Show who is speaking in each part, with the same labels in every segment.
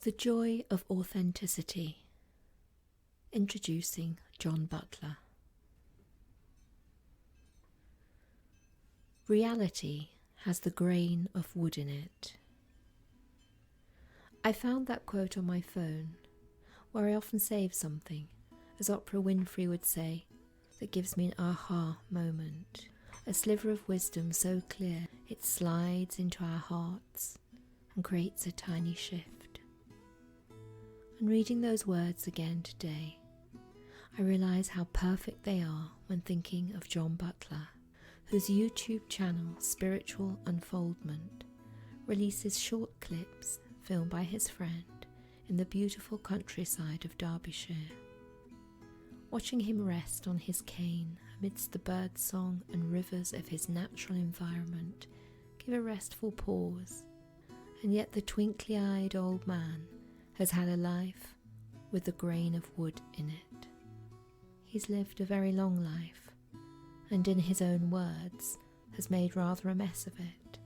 Speaker 1: The Joy of Authenticity. Introducing John Butler. Reality has the grain of wood in it. I found that quote on my phone, where I often save something, as Oprah Winfrey would say, that gives me an aha moment, a sliver of wisdom so clear it slides into our hearts and creates a tiny shift. And reading those words again today, I realise how perfect they are when thinking of John Butler, whose YouTube channel Spiritual Unfoldment releases short clips filmed by his friend in the beautiful countryside of Derbyshire. Watching him rest on his cane amidst the birdsong and rivers of his natural environment give a restful pause, and yet the twinkly-eyed old man has had a life with a grain of wood in it. He's lived a very long life, and in his own words has made rather a mess of it,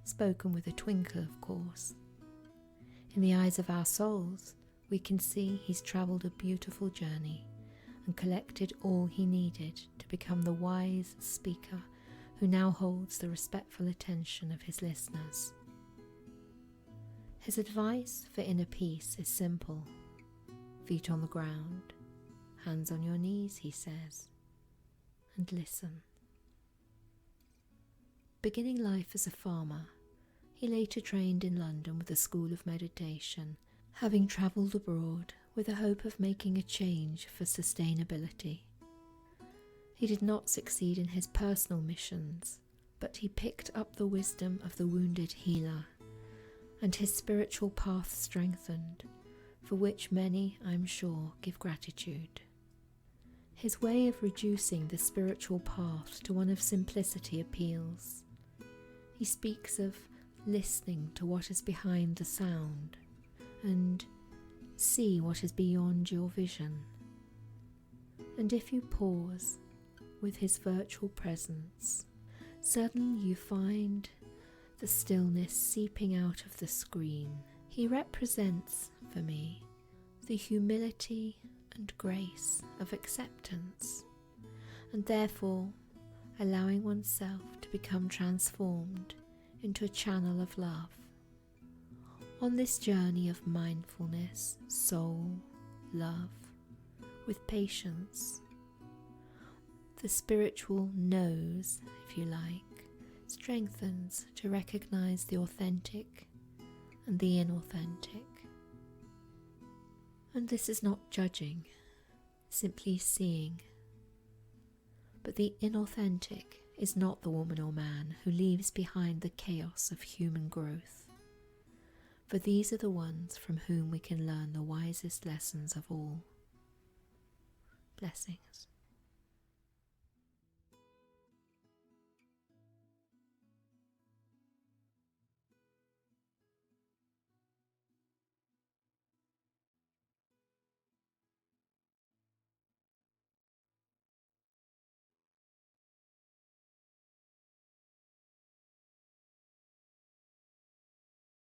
Speaker 1: spoken with a twinkle, of course. In the eyes of our souls, we can see he's travelled a beautiful journey and collected all he needed to become the wise speaker who now holds the respectful attention of his listeners. His advice for inner peace is simple. Feet on the ground, hands on your knees, he says, and listen. Beginning life as a farmer, he later trained in London with a school of meditation, having travelled abroad with the hope of making a change for sustainability. He did not succeed in his personal missions, but he picked up the wisdom of the wounded healer, and his spiritual path strengthened, for which many, I'm sure, give gratitude. His way of reducing the spiritual path to one of simplicity appeals. He speaks of listening to what is behind the sound and see what is beyond your vision. And if you pause with his virtual presence, suddenly you find the stillness seeping out of the screen. He represents, for me, the humility and grace of acceptance, and therefore allowing oneself to become transformed into a channel of love. On this journey of mindfulness, soul, love, with patience, the spiritual nose, if you like, strengthens to recognize the authentic and the inauthentic. And this is not judging, simply seeing. But the inauthentic is not the woman or man who leaves behind the chaos of human growth, for these are the ones from whom we can learn the wisest lessons of all. Blessings.